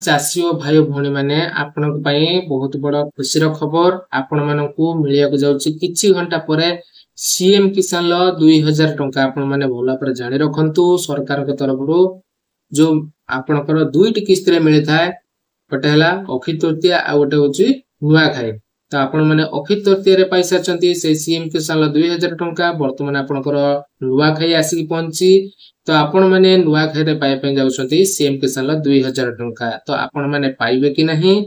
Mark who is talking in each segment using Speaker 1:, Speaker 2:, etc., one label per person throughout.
Speaker 1: चाषी और भाई भौणी माने आपनक पई बहुत बड़ खुशीर खबर आपण मानकू मिलियाक जाउची किछि घंटा परे सीएम किसान ल 2000 टंका आपण माने भला पर जानि रखंतु सरकार के तरफ रो जो आपनकर दुईटी किस्त रे मिलि थाए गोटे हला अक्षय तृतीया आ गोटे होची नुआ खाई तो आपण माने अक्षय तृतीया रे पैसा चंती से सीएम किसान ल 2000 टंका वर्तमान आपनकर नुआ खाई आसी पहुंची तो आपण माने नुआ खाई रे पाए पे जाउछंती सीएम किसान ल 2000 टंका तो आपण माने पाइबे कि नहीं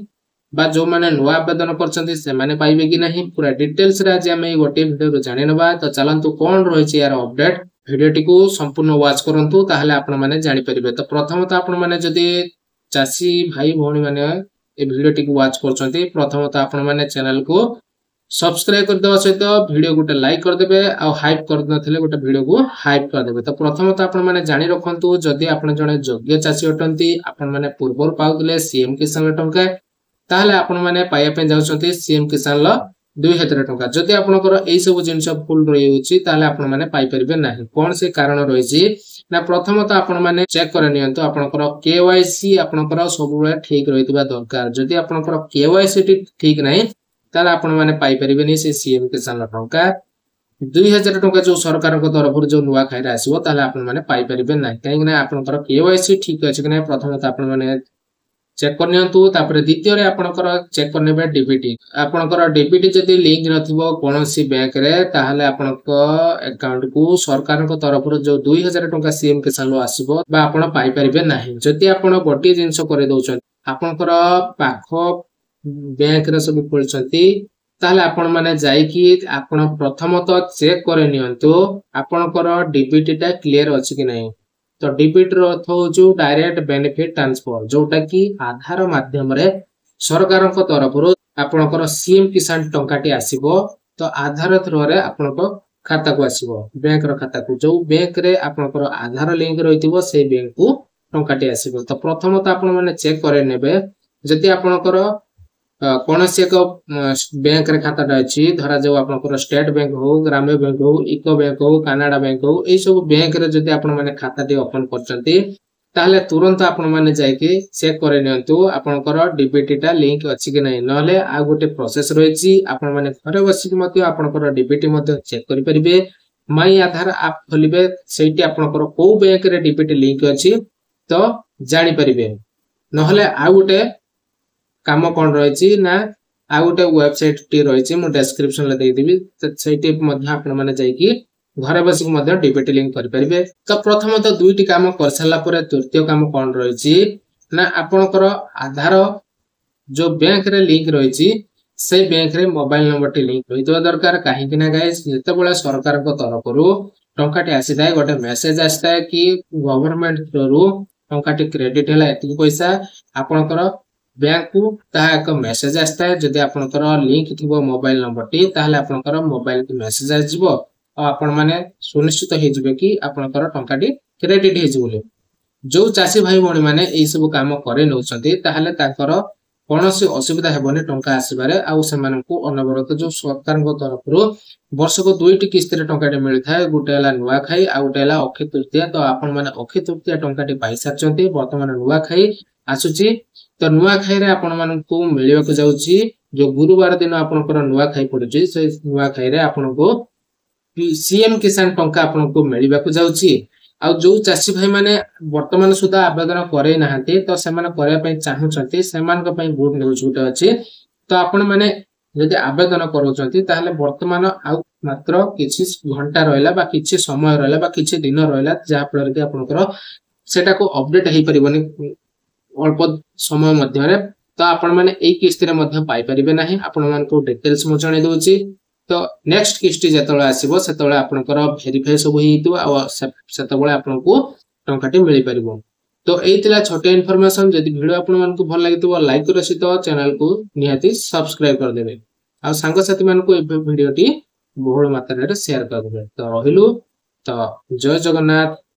Speaker 1: बा जो माने नुआ आवेदन करछंती से माने पाइबे कि नहीं पूरा डिटेल्स रे आज हम गोटे वीडियो रो जानि नबा तो चलंतु कोन रहिछि यार अपडेट भिडियोटी को संपूर्ण वाच करंतु ताहले आपण माने जानि परिबे तो प्रथमत आपण माने जदी चासी भाई भौणी माने ए भिडियोटी को वाच करछंती प्रथमत आपण माने चैनल को सब्सक्राइब कर देबा सहित वीडियो गोटे लाइक कर देबे आ हाइप कर नथिले गोटे वीडियो को हाइप कर देबे तो प्रथमत आपण माने जानि रखंतु जदी आपण जने योग्य चासी अटंती आपण माने पूर्वर पाउतले सीएम किसान टंका ताहले आपण माने पाया पे जाउछंती सीएम किसान ल 2000 टंका जदी आपनकर एई सब जिंस फुल रहिउची ताहले आपण माने पाई परिबे नाही कोन से कारण रहिछि ना प्रथमत आपण माने चेक कर नियंतु आपनकर केवाईसी आपनकर सब बेले ठीक रहितबा दरकार जदी आपनकर केवाईसी ठीक नाही ताहले आपण माने पाई परिबे नि से सीएम किसान टंका 2000 टंका जो सरकार को तरफ जो नुआ खाइरा आसीबो ताहले आपण माने पाई परिबे नाही काहे कि आपनकर केवाईसी ठीक अछि कि नै प्रथमत आपण माने चेक कर नियंतु तापर द्वितीय रे आपनकर चेक करनेबे डीबीटी आपनकर डीबीटी जदी लिंक नथिबो कोनोसी बैंक रे ताहले आपनक अकाउंट को सरकार को तरफ जो 2000 टंका सीएम किसान लो आसीबो बा आपण पाई परिबे नाही जदी आपण गोटी जिंस करे दोछन आपनकर पाखो बैंक रे सब खोलछंती ताहले आपण माने जाई कि आपण प्रथमत चेक करे नियंतु आपनकर डीबीटी टा क्लियर अछि कि नाही तो डीबीटी रो अर्थ होजो डायरेक्ट बेनिफिट ट्रांसफर जोटा कि आधार माध्यम रे सरकार को तरफ रो आपनकर सीएम किसान टंकाटी आसीबो तो आधार थ्रू रे आपनको खाता को आसीबो बैंक रो खाता को जो बैंक रे आपनकर आधार लिंक रहितबो से बैंक को टंकाटी आसीबो तो प्रथमत आपण माने चेक करे नेबे जति आपनकर कोनोसी एक बैंक रे खाता अछि धरा जो आपनकर स्टेट बैंक हो ग्राम्य बैंक हो इको बैंक हो कनाडा बैंक हो ए सब बैंक रे जदी आपण माने खाता टी ओपन करचंती ताहले तुरंत आपण माने जाय कि चेक करे नियंतु आपनकर डीबीटी टा लिंक अछि कि नै नले आ गोटे प्रोसेस रहिछि आपण माने घरे बसिक मते आपनकर डीबीटी मते चेक करि परिबे माई आधार ऐप खोलिबे सेठी आपनकर को बैंक रे डीबीटी लिंक अछि तो जानि परिबे नहले आ गोटे काम कोन रहिछि ना आ गोटे वेबसाइट टी रहिछि मु डिस्क्रिप्शन ले दे देबी त सेठी मध्ये आपण माने जाय कि घरे बसिक मध्ये डीबीटी लिंक करि परिबे तो प्रथमत दुईटी काम कर सला परे तृतीय काम कोन रहिछि ना आपनकर आधार जो बैंक रे लिंक रहिछि से बैंक रे मोबाइल नंबर टी लिंक रहितो दरकार काहे कि ना गाइस जते बेला सरकार को तरफ रु टंकाटी आसीदाय गोटे मेसेज आस्ताय कि गवर्नमेंट थ्रू टंकाटी क्रेडिट हला एति पैसा आपनकर बैंक को ता एक मेसेज आस्ता है जदि आपनकर लिंक थिबो मोबाइल नंबर टी ताहले आपनकर मोबाइल की मेसेज आजिबो आ आपण माने सुनिश्चित हे जिवे कि आपनकर टंकाटी क्रेडिट हे जिवले जो चासी भाई भणी माने एई सब काम करे नउछंती ताहले ताकर कोनोसी असुविधा हेबोनी टंका आसीबारे आ सेमान को अनवरत जो सरकार को तरफ रो वर्ष को दुईटी किस्त रे टंकाटी मिलि थाए गुटे हला नुआ खाई आ गुटे हला अक्षय तृतीया तो आपण माने अक्षय तृतीया टंकाटी पाइसा चंती वर्तमान नुआ खाई आसुची तो नुआ खाई रे आपण मानन को मिलिबा को जाउची जो गुरुवार दिन आपनकर नुआ खाई पड़ुची से नुआ खाई रे आपण को सीएम किसान टंका आपण को मिलिबा को जाउची आ जो चासी भाई माने वर्तमान सुधा आवेदन करे नाहंती तो सेमान करे पई चाहुचंती सेमान को पई गुड न्यूज गुटे अछि तो आपण माने यदि आवेदन करूचंती ताहले वर्तमान आ मात्र किछि घंटा रहला बा किछि समय रहला बा किछि दिन रहला जा फल के आपनकर सेटा को अपडेट हेई परिबनी अल्प समय मध्य रे तो आपण माने एई किस्त रे मध्य पाई परिबे नाही आपण मान को डिटेल्स मु जणे दोची तो नेक्स्ट किस्त जेतळे आसीबो सेतळे आपनकर वेरीफाई सब हेइतो आ सेतबळे आपन को टंकाटी मिलि परिबो तो एइतिला छोटे इन्फॉर्मेशन जदि वीडियो आपण मान को भल लागितो लाइक कर सहित चैनल को निहाती सब्सक्राइब कर देबे आ संग साथी मान को ए वीडियोटी बहुल मात्रा रे शेयर कर देबे तो रहिलु तो जय जगन्नाथ।